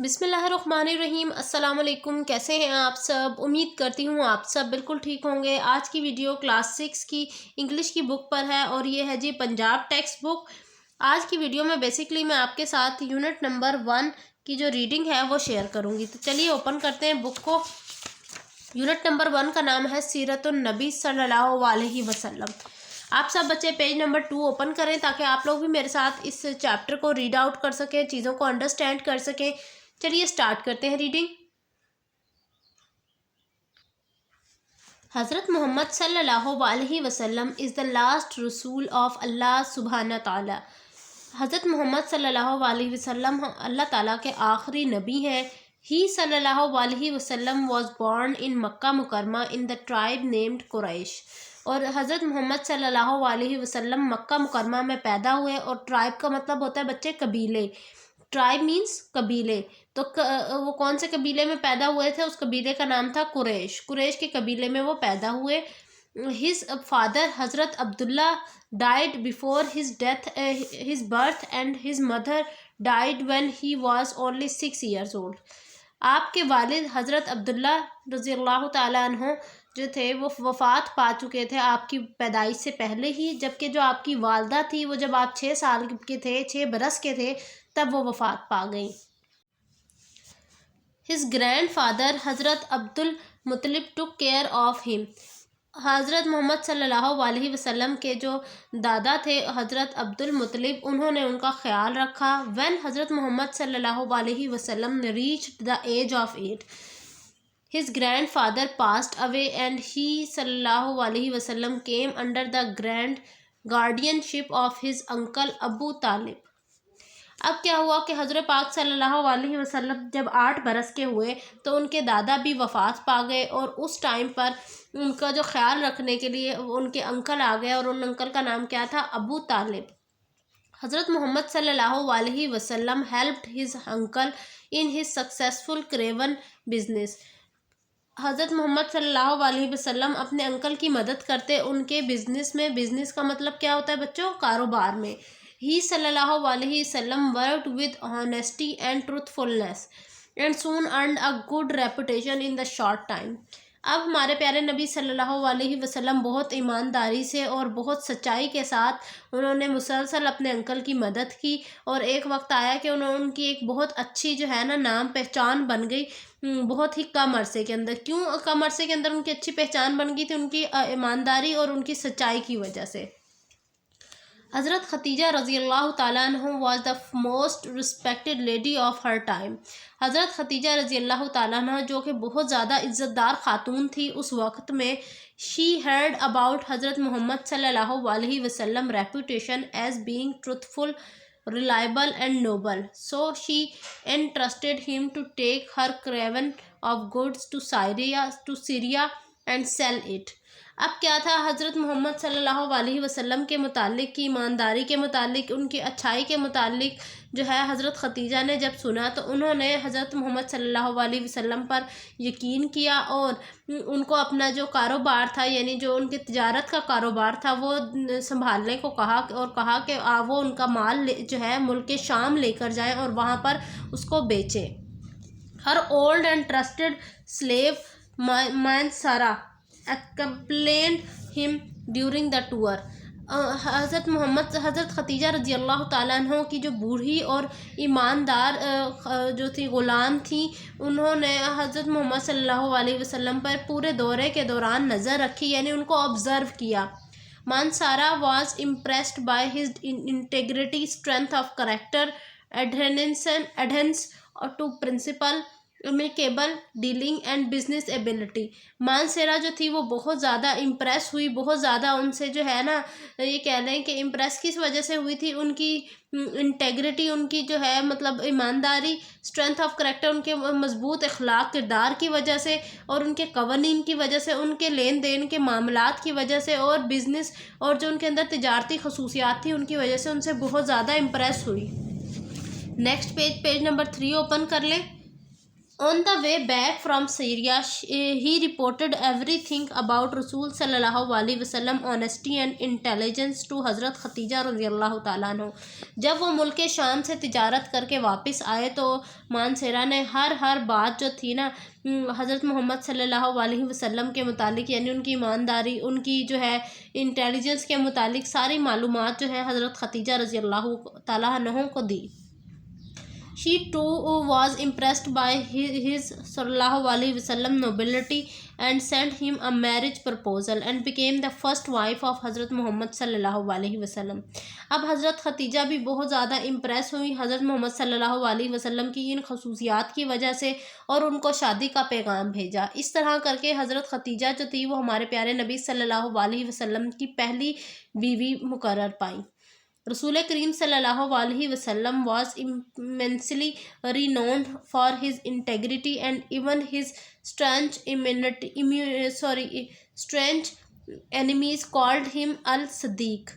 بسم اللہ الرحمن الرحیم۔ السلام علیکم، کیسے ہیں آپ سب؟ امید کرتی ہوں آپ سب بالکل ٹھیک ہوں گے۔ آج کی ویڈیو کلاس 6 کی انگلش کی بک پر ہے اور یہ ہے جی پنجاب ٹیکسٹ بک۔ آج کی ویڈیو میں بیسکلی میں آپ کے ساتھ یونٹ نمبر 1 کی جو ریڈنگ ہے وہ شیئر کروں گی۔ تو چلیے اوپن کرتے ہیں بک کو۔ یونٹ نمبر 1 کا نام ہے سیرت النبی صلی اللہ علیہ وسلم۔ آپ سب بچے پیج نمبر 2 اوپن کریں تاکہ آپ لوگ بھی میرے ساتھ اس چیپٹر کو ریڈ آؤٹ کر سکیں، چیزوں کو انڈرسٹینڈ کر سکیں۔ چلیے سٹارٹ کرتے ہیں ریڈنگ۔ حضرت محمد صلی اللہ علیہ وسلم is the last رسول of اللہ سبحانہ تعالی۔ حضرت محمد صلی اللہ علیہ وسلم اللہ تعالیٰ کے آخری نبی ہیں۔ He صلی اللہ علیہ وسلم was born in مکہ مکرمہ in the tribe named قریش۔ اور حضرت محمد صلی اللہ علیہ وسلم مکہ مکرمہ میں پیدا ہوئے، اور ٹرائب کا مطلب ہوتا ہے بچے قبیلے۔ ٹرائب مینس قبیلے۔ تو وہ کون سے قبیلے میں پیدا ہوئے تھے؟ اس قبیلے کا نام تھا قریش۔ قریش کے قبیلے میں وہ پیدا ہوئے۔ His father حضرت عبداللہ died before his birth and his mother died when he was only 6 years old۔ آپ کے والد حضرت عبداللہ رضی اللہ تعالیٰ عنہ جو تھے وہ وفات پا چکے تھے آپ کی پیدائش سے پہلے ہی، جبکہ جو آپ کی والدہ تھی وہ جب آپ 6 سال کے تھے، 6 برس کے تھے، تب وہ وفات پا گئیں۔ His grandfather حضرت عبد المطلب took care of him۔ حضرت محمد صلی اللہ علیہ وسلم کے جو دادا تھے حضرت عبد المطلب، انہوں نے ان کا خیال رکھا۔ When حضرت محمد صلی اللہ علیہ وسلم reached the age of 8، his grandfather passed away and he صلی اللہ علیہ وسلم came under the guardianship of his uncle ابو طالب۔ اب کیا ہوا کہ حضرت پاک صلی اللہ علیہ وسلم جب 8 برس کے ہوئے تو ان کے دادا بھی وفات پا گئے، اور اس ٹائم پر ان کا جو خیال رکھنے کے لیے ان کے انکل آ گئے، اور ان انکل کا نام کیا تھا؟ ابو طالب۔ حضرت محمد صلی اللہ علیہ وسلم helped his uncle in his successful caravan business۔ حضرت محمد صلی اللہ علیہ وسلم اپنے انکل کی مدد کرتے ان کے بزنس میں۔ بزنس کا مطلب کیا ہوتا ہے بچوں؟ کاروبار میں۔ He صلی اللہ علیہ وسلم worked with honesty and truthfulness and soon earned a good reputation in the short time۔ اب ہمارے پیارے نبی صلی اللہ علیہ وسلم بہت ایمانداری سے اور بہت سچائی کے ساتھ انہوں نے مسلسل اپنے انکل کی مدد کی، اور ایک وقت آیا کہ ان کی ایک بہت اچھی جو ہے نا نام پہچان بن گئی بہت ہی کم عرصے کے اندر۔ کیوں کم عرصے کے اندر ان کی اچھی پہچان بن گئی تھی؟ ان کی ایمانداری اور ان کی سچائی کی وجہ سے۔ حضرت خدیجہ رضی اللہ تعالیٰ عنہ was the most respected lady of her time۔ حضرت خدیجہ رضی اللہ تعالیٰ عنہ جو کہ بہت زیادہ عزت دار خاتون تھی اس وقت میں۔ She heard about حضرت محمد صلی اللہ علیہ وسلم reputation as being truthful، reliable and noble، so she entrusted him to take her caravan of goods to Syria and sell it۔ اب کیا تھا؟ حضرت محمد صلی اللہ علیہ وسلم کے متعلق، کی ایمانداری کے متعلق، ان کی اچھائی کے متعلق جو ہے حضرت خدیجہ نے جب سنا تو انہوں نے حضرت محمد صلی اللہ علیہ وسلم پر یقین کیا، اور ان کو اپنا جو کاروبار تھا، یعنی جو ان کی تجارت کا کاروبار تھا، وہ سنبھالنے کو کہا، اور کہا کہ وہ ان کا مال جو ہے ملک شام لے کر جائیں اور وہاں پر اس کو بیچیں۔ Her old and trusted slave Mansara accompanied him during the tour۔ حضرت خدیجہ رضی اللہ تعالیٰ عنہ کی جو بوڑھی اور ایماندار جو تھی غلام تھیں، انہوں نے حضرت محمد صلی اللہ علیہ وسلم پر پورے دورے کے دوران نظر رکھی، یعنی ان کو آبزرو کیا۔ مانسارا was impressed by his integrity، strength of character، adherence to principle، amicable dealing and business ability۔ Mansehra جو تھی وہ بہت زیادہ امپریس ہوئی، بہت زیادہ ان سے جو ہے نا یہ کہہ لیں کہ امپریس کس وجہ سے ہوئی تھی؟ ان کی انٹیگریٹی، ان کی جو ہے مطلب ایمانداری، اسٹرینتھ آف کریکٹر، ان کے مضبوط اخلاق کردار کی وجہ سے، اور ان کے قوانین کی وجہ سے، ان کے لین دین کے معاملات کی وجہ سے، اور بزنس اور جو ان کے اندر تجارتی خصوصیات تھی ان کی وجہ سے ان سے بہت زیادہ امپریس ہوئی۔ نیکسٹ پیج نمبر 3 اوپن کر لیں۔ On the way back from Syria, he reported everything about Rasul sallallahu alaihi wasallam honesty and intelligence to حضرت ختیجہ رضی اللہ تعالیٰ عنہ. جب وہ ملک شام سے تجارت کر کے واپس آئے تو مانسیرا نے ہر بات جو تھی نا حضرت محمد صلی اللہ علیہ وسلم کے متعلق، یعنی ان کی ایمانداری، ان کی جو ہے انٹیلیجنس کے متعلق ساری معلومات جو ہے حضرت ختیجہ رضی اللہ تعالیٰ عنہ کو دی. She too was impressed by his sallallahu alaihi wasallam nobility and sent him a marriage proposal and became the first wife of حضرت محمد صلی اللہ علیہ وسلم. اب حضرت ختیجہ بھی بہت زیادہ امپریس ہوئی حضرت محمد صلی اللہ علیہ وسلم کی ان خصوصیات کی وجہ سے اور ان کو شادی کا پیغام بھیجا. اس طرح کر کے حضرت ختیجہ جو تھی وہ ہمارے پیارے نبی صلی اللہ علیہ وسلم کی پہلی بیوی مقرر پائیں. رسول کریم صلی اللہ علیہ وسلم was immensely renowned for his integrity and even his strange enemies called him al-Siddiq,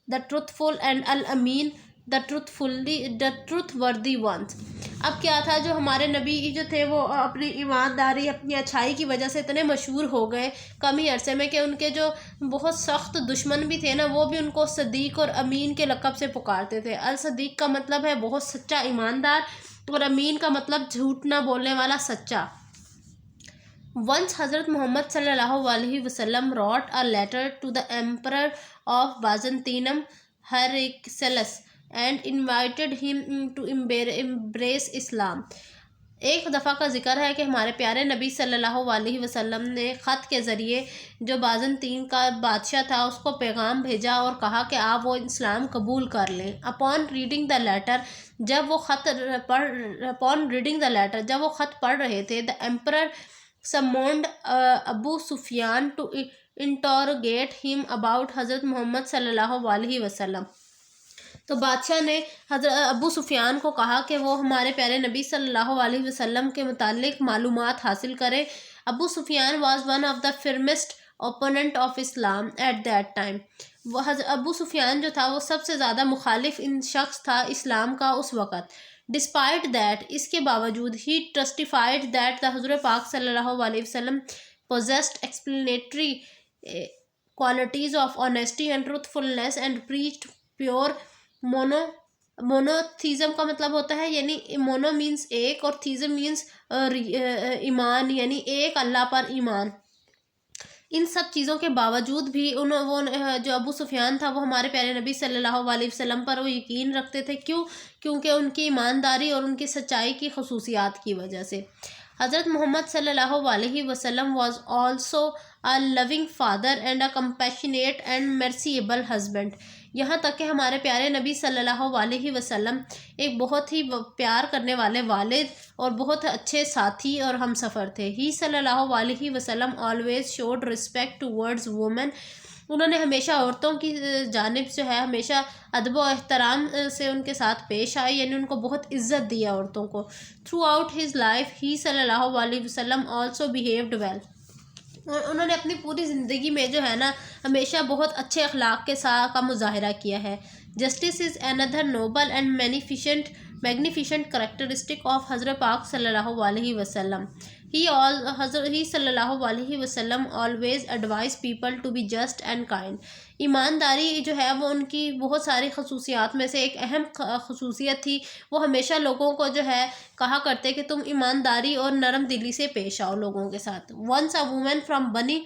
the truthful, and al-Amin, the truthworthy ones. اب کیا تھا، جو ہمارے نبی جو تھے وہ اپنی ایمانداری، اپنی اچھائی کی وجہ سے اتنے مشہور ہو گئے کم ہی عرصے میں کہ ان کے جو بہت سخت دشمن بھی تھے نا وہ بھی ان کو صدیق اور امین کے لقب سے پکارتے تھے. الصدیق کا مطلب ہے بہت سچا ایماندار، اور امین کا مطلب جھوٹ نہ بولنے والا، سچا. Once حضرت محمد صلی اللہ علیہ وسلم wrote a letter to the emperor of Byzantium, Heraclius, and invited him to embrace Islam. ایک دفعہ کا ذکر ہے کہ ہمارے پیارے نبی صلی اللہ علیہ وسلم نے خط کے ذریعے جو بازنطین کا بادشاہ تھا اس کو پیغام بھیجا اور کہا کہ آپ وہ اسلام قبول کر لیں. اپون ریڈنگ دا لیٹر جب وہ خط پڑھ رہے تھے the emperor summoned Abu Sufyan to interrogate him about حضرت محمد صلی اللہ علیہ وسلم. تو بادشاہ نے حضرت ابو سفیان کو کہا کہ وہ ہمارے پیارے نبی صلی اللہ علیہ وسلم کے متعلق معلومات حاصل کرے. ابو سفیان was one of the firmest opponent of Islam at that time. وہ ابو سفیان جو تھا وہ سب سے زیادہ مخالف ان شخص تھا اسلام کا اس وقت. Despite that، اس کے باوجود he testified that the حضور پاک صلی اللہ علیہ وسلم possessed explanatory qualities of honesty and truthfulness and preached pure monotheism کا مطلب ہوتا ہے، یعنی مونو مینس ایک اور تھیزم مینس ایمان، یعنی ایک اللہ پر ایمان. ان سب چیزوں کے باوجود بھی وہ جو ابو سفیان تھا وہ ہمارے پیارے نبی صلی اللہ علیہ وسلم پر وہ یقین رکھتے تھے. کیونکہ ان کی ایمانداری اور ان کی سچائی کی خصوصیات کی وجہ سے. حضرت محمد صلی اللہ علیہ وسلم was also a loving father and a compassionate and merciful husband. یہاں تک کہ ہمارے پیارے نبی صلی اللہ علیہ وسلم ایک بہت ہی پیار کرنے والے والد اور بہت اچھے ساتھی اور ہم سفر تھے. ہی صلی اللہ علیہ وسلم always showed respect towards women. انہوں نے ہمیشہ عورتوں کی جانب جو ہے ہمیشہ ادب و احترام سے ان کے ساتھ پیش آئے، یعنی ان کو بہت عزت دیا عورتوں کو. Throughout his life he صلی اللہ علیہ وسلم also behaved well. انہوں نے اپنی پوری زندگی میں جو ہے نا ہمیشہ بہت اچھے اخلاق کے ساتھ کا مظاہرہ کیا ہے. Justice is another noble and magnificent characteristic of حضرت پاک صلی اللہ علیہ وسلم. He صلی اللہ علیہ وسلم always advised people to be just and kind. ایمانداری جو ہے وہ ان کی بہت ساری خصوصیات میں سے ایک اہم خصوصیت تھی. وہ ہمیشہ لوگوں کو جو ہے کہا کرتے کہ تم ایمانداری اور نرم دلی سے پیش آؤ لوگوں کے ساتھ. Once a woman from Bani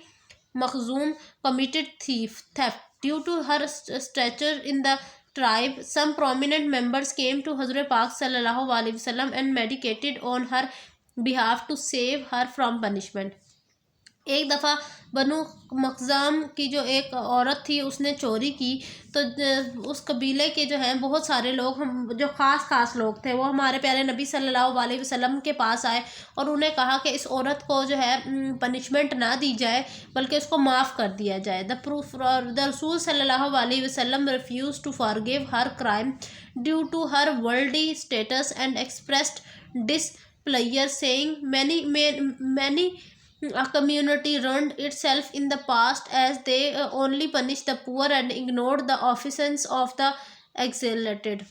Makhzum committed theft. Due to her stature in the tribe, some prominent members came to حضرت پاک صلی اللہ علیہ وسلم and medicated on her behalf to save her from punishment. ایک دفعہ بنو مخزام کی جو ایک عورت تھی اس نے چوری کی، تو اس قبیلے کے جو ہیں بہت سارے لوگ جو خاص لوگ تھے وہ ہمارے پیارے نبی صلی اللہ علیہ وسلم کے پاس آئے اور انہیں کہا کہ اس عورت کو جو ہے پنشمنٹ نہ دی جائے بلکہ اس کو معاف کر دیا جائے. The رسول صلی اللہ علیہ وسلم refused to forgive her crime due to her worldly status and expressed displeasure, saying many a community ruined itself in the past as they only punished the poor and ignored the offenses of the exalted.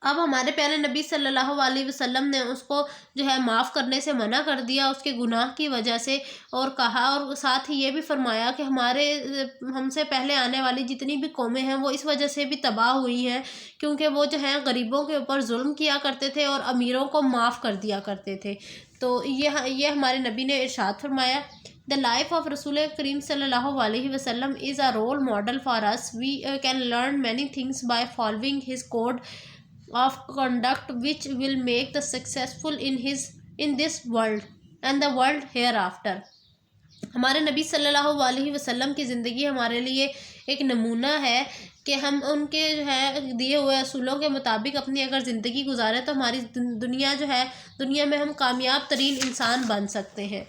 اب ہمارے پیارے نبی صلی اللہ علیہ وسلم نے اس کو جو ہے معاف کرنے سے منع کر دیا اس کے گناہ کی وجہ سے، اور کہا، اور ساتھ ہی یہ بھی فرمایا کہ ہم سے پہلے آنے والی جتنی بھی قومیں ہیں وہ اس وجہ سے بھی تباہ ہوئی ہیں کیونکہ وہ جو ہیں غریبوں کے اوپر ظلم کیا کرتے تھے اور امیروں کو معاف کر دیا کرتے تھے۔ تو یہ ہمارے نبی نے ارشاد فرمایا۔ The life of رسول کریم صلی اللہ علیہ وسلم is a role model for us. We can learn many things by following his code of conduct which will make the successful in this world and the world hereafter. ہمارے نبی صلی اللہ علیہ وسلم کی زندگی ہمارے لیے ایک نمونہ ہے کہ ہم ان کے جو ہے دیے ہوئے اصولوں کے مطابق اپنی اگر زندگی گزاریں تو ہماری دنیا میں ہم کامیاب ترین انسان بن سکتے ہیں۔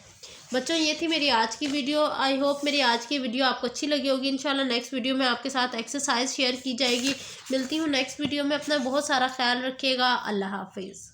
بچوں، یہ تھی میری آج کی ویڈیو۔ آئی ہوپ میری آج کی ویڈیو آپ کو اچھی لگی ہوگی۔ انشاءاللہ نیکسٹ ویڈیو میں آپ کے ساتھ ایکسرسائز شیئر کی جائے گی۔ ملتی ہوں نیکسٹ ویڈیو میں۔ اپنا بہت سارا خیال رکھیے گا۔ اللہ حافظ۔